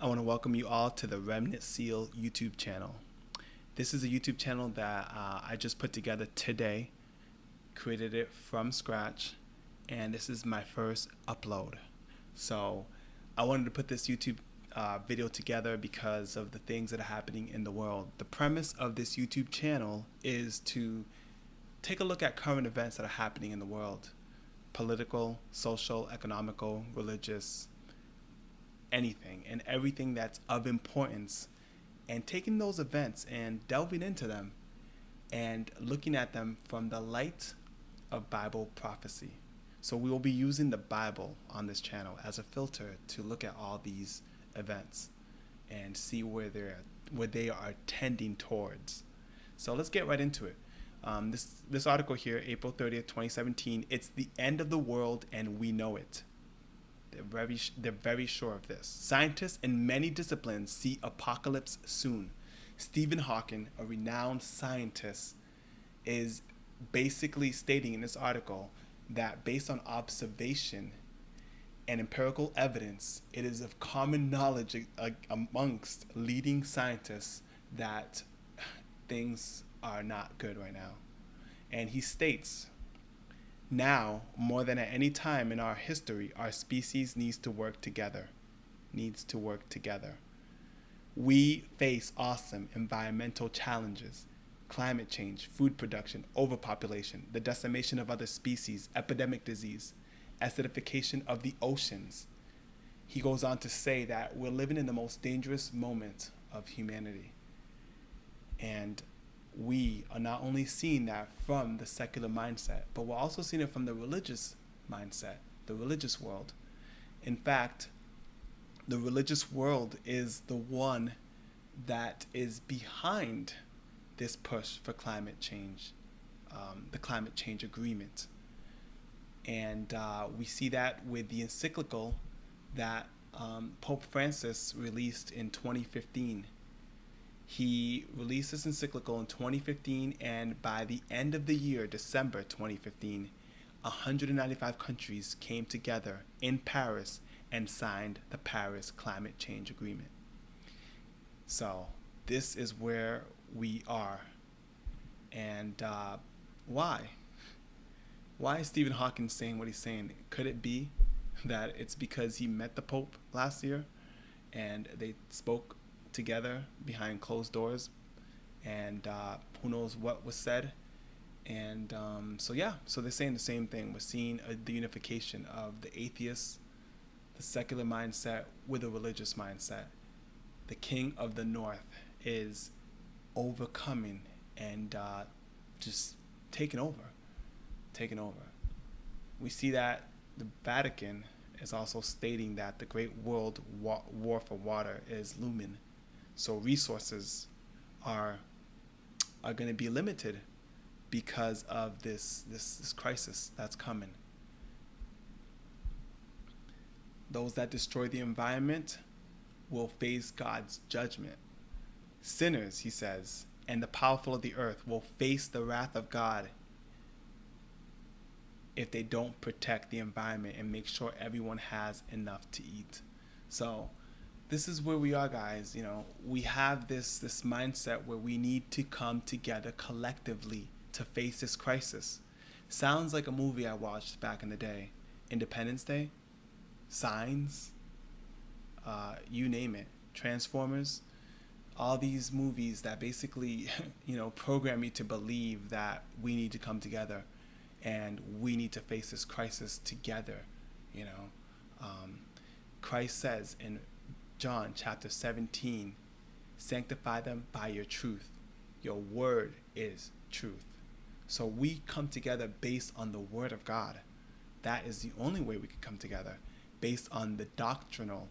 I want to welcome you all to the Remnant Seal YouTube channel. This is a YouTube channel that I just put together today, created it from scratch, and this is my first upload. So I wanted to put this YouTube video together because of the things that are happening in the world. The premise of this YouTube channel is to take a look at current events that are happening in the world: political, social, economical, religious, anything and everything that's of importance, and taking those events and delving into them and looking at them from the light of Bible prophecy. So we will be using the Bible on this channel as a filter to look at all these events and see where they are tending towards. So let's get right into it. This article here, April 30th, 2017, it's the end of the world and we know it. They're very sure of this. Scientists in many disciplines see apocalypse soon. Stephen Hawking, a renowned scientist, is basically stating in this article that based on observation and empirical evidence, it is of common knowledge amongst leading scientists that things are not good right now. And he states, now, more than at any time in our history, our species needs to work together. We face awesome environmental challenges: climate change, food production, overpopulation, the decimation of other species, epidemic disease, acidification of the oceans. He goes on to say that we're living in the most dangerous moment of humanity. And we are not only seeing that from the secular mindset, but we're also seeing it from the religious mindset, the religious world. In fact, the religious world is the one that is behind this push for climate change, the climate change agreement. And we see that with the encyclical that Pope Francis released in 2015. He released this encyclical in 2015, and by the end of the year, December 2015, 195 countries came together in Paris and signed the Paris Climate Change Agreement. So this is where we are. And why? Why is Stephen Hawking saying what he's saying? Could it be that it's because he met the Pope last year and they spoke together behind closed doors, and who knows what was said? And so they're saying the same thing. We're seeing the unification of the atheists, the secular mindset with a religious mindset. The king of the north is overcoming and just taking over. We see that the Vatican is also stating that the great world war for water is looming. So resources are going to be limited because of this crisis that's coming. Those that destroy the environment will face God's judgment. Sinners, he says, and the powerful of the earth will face the wrath of God if they don't protect the environment and make sure everyone has enough to eat. So this is where we are, guys. We have this mindset where we need to come together collectively to face this crisis. Sounds like a movie I watched back in the day. Independence Day, Signs, you name it, Transformers, all these movies that basically, program you to believe that we need to come together and we need to face this crisis together. Christ says in John chapter 17, sanctify them by your truth. Your word is truth. So we come together based on the word of God. That is the only way we can come together, based on the doctrinal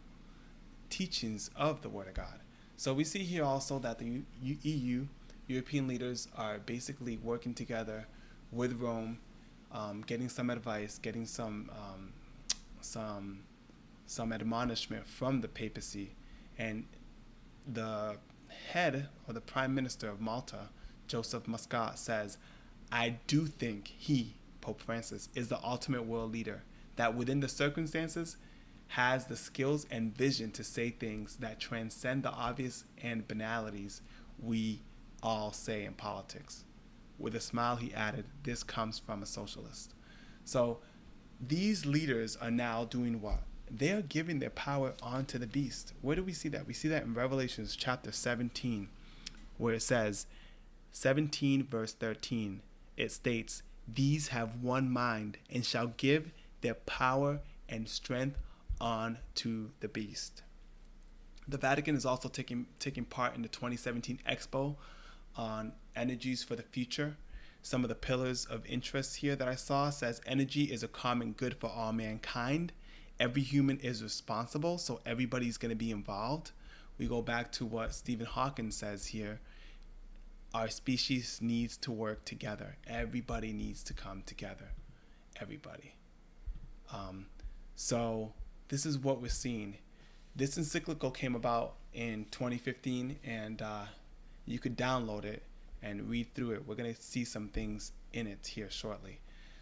teachings of the word of God. So we see here also that the EU, European leaders, are basically working together with Rome, getting some advice, getting some admonishment from the papacy. And the head or the prime minister of Malta, Joseph Muscat, says, I do think he, Pope Francis, is the ultimate world leader that within the circumstances has the skills and vision to say things that transcend the obvious and banalities we all say in politics. With a smile, he added, "This comes from a socialist." So these leaders are now doing what? They are giving their power onto the beast. Where do we see that? We see that in Revelations chapter 17, where it says, 17 verse 13, it states, "These have one mind and shall give their power and strength on to the beast." The Vatican is also taking part in the 2017 Expo on energies for the future. Some of the pillars of interest here that I saw says energy is a common good for all mankind. Every human is responsible, so everybody's going to be involved. We go back to what Stephen Hawking says here. Our species needs to work together. Everybody needs to come together. Everybody. So this is what we're seeing. This encyclical came about in 2015, and you could download it and read through it. We're going to see some things in it here shortly.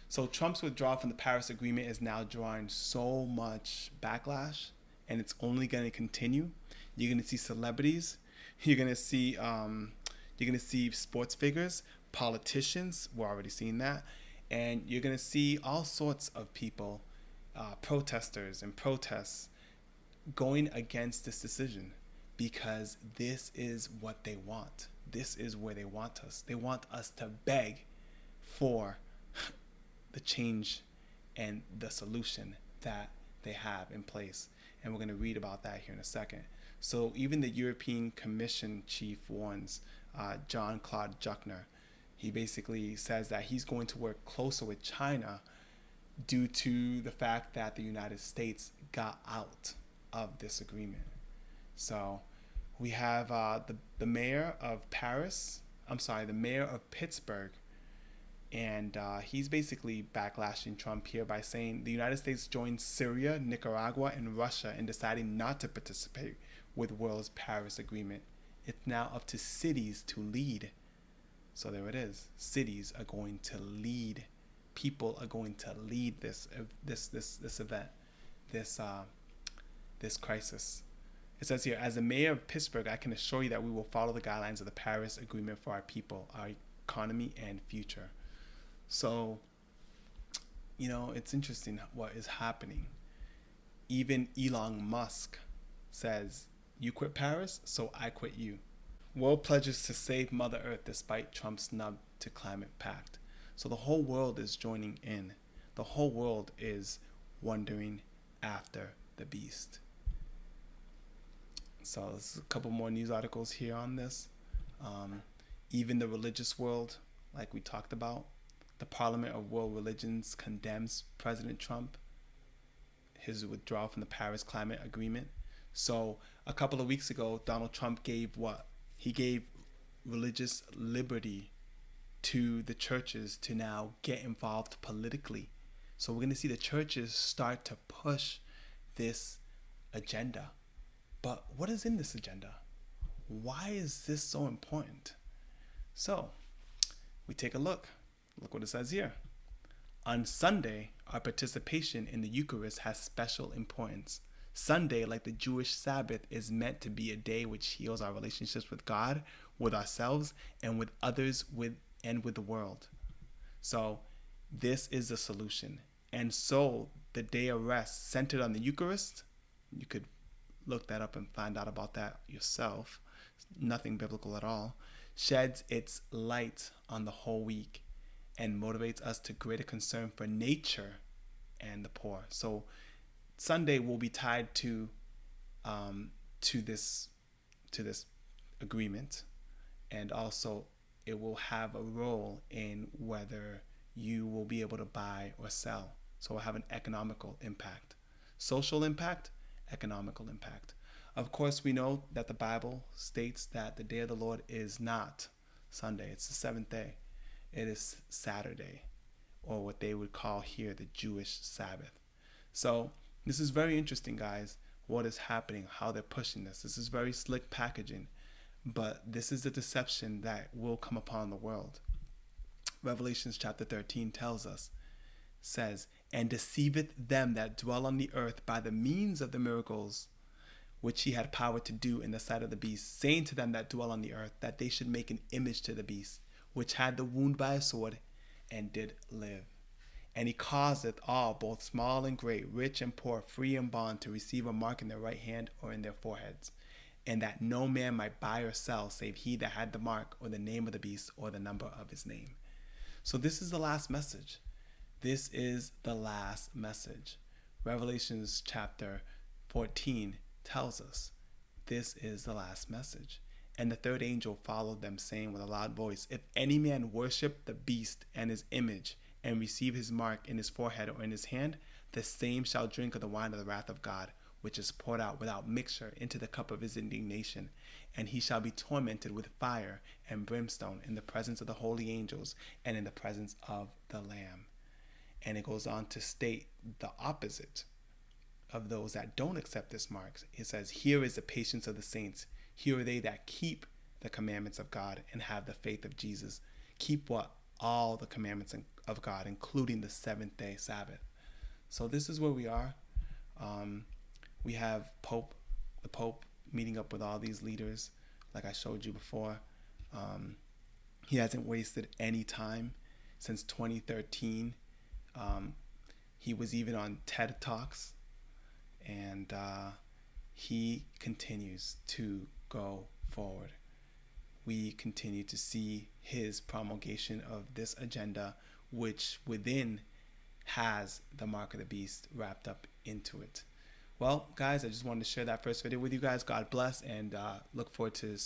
So Trump's withdrawal from the Paris Agreement is now drawing so much backlash, and it's only going to continue. You're going to see celebrities. You're going to see sports figures, politicians. We're already seeing that, and you're going to see all sorts of people, protesters and protests, going against this decision, because this is what they want. This is where they want us. They want us to beg for the change and the solution that they have in place. And we're going to read about that here in a second. So even the European Commission chief warns, Jean-Claude Juncker. He basically says that he's going to work closer with China due to the fact that the United States got out of this agreement. So we have the mayor of the mayor of Pittsburgh, and he's basically backlashing Trump here by saying the United States joined Syria, Nicaragua, and Russia in deciding not to participate with world's Paris Agreement. It's now up to cities to lead. So there it is. Cities are going to lead. People are going to lead this event, this crisis. It says here, as the mayor of Pittsburgh, I can assure you that we will follow the guidelines of the Paris Agreement for our people, our economy, and future. So, it's interesting what is happening. Even Elon Musk says, "You quit Paris, so I quit you." World pledges to save Mother Earth despite Trump's nub to climate pact. So the whole world is joining in. The whole world is wondering after the beast. So there's a couple more news articles here on this. Even the religious world, like we talked about, the Parliament of World Religions condemns President Trump, his withdrawal from the Paris Climate Agreement. So a couple of weeks ago, Donald Trump gave what? He gave religious liberty to the churches to now get involved politically. So we're going to see the churches start to push this agenda. But what is in this agenda? Why is this so important? So we take a look. Look what it says here. On Sunday, our participation in the Eucharist has special importance. Sunday, like the Jewish Sabbath, is meant to be a day which heals our relationships with God, with ourselves, and with others, and with the world. So this is the solution. And so the day of rest centered on the Eucharist, you could look that up and find out about that yourself. Nothing biblical at all. Sheds its light on the whole week and motivates us to greater concern for nature and the poor. So Sunday will be tied to this agreement, and also it will have a role in whether you will be able to buy or sell. So it will have an economical impact, social impact, economical impact. Of course, we know that the Bible states that the day of the Lord is not Sunday. It's the seventh day. It is Saturday, or what they would call here the Jewish Sabbath. So this is very interesting, guys, what is happening, how they're pushing this. This is very slick packaging, but this is the deception that will come upon the world. Revelations chapter 13 tells us, says, and deceiveth them that dwell on the earth by the means of the miracles which he had power to do in the sight of the beast, saying to them that dwell on the earth that they should make an image to the beast, which had the wound by a sword, and did live. And he causeth all, both small and great, rich and poor, free and bond, to receive a mark in their right hand or in their foreheads, and that no man might buy or sell, save he that had the mark, or the name of the beast, or the number of his name. So this is the last message. This is the last message. Revelations chapter 14 tells us this is the last message. And the third angel followed them, saying with a loud voice, if any man worship the beast and his image, and receive his mark in his forehead or in his hand, the same shall drink of the wine of the wrath of God, which is poured out without mixture into the cup of his indignation. And he shall be tormented with fire and brimstone in the presence of the holy angels and in the presence of the Lamb. And it goes on to state the opposite of those that don't accept this mark. It says, here is the patience of the saints. Here are they that keep the commandments of God and have the faith of Jesus. Keep what? All the commandments of God, including the seventh day Sabbath. So this is where we are. We have the Pope meeting up with all these leaders, like I showed you before. He hasn't wasted any time since 2013. He was even on TED Talks, and he continues to go forward. We continue to see his promulgation of this agenda, which within has the mark of the beast wrapped up into it. Well, guys, I just wanted to share that first video with you guys. God bless, and look forward to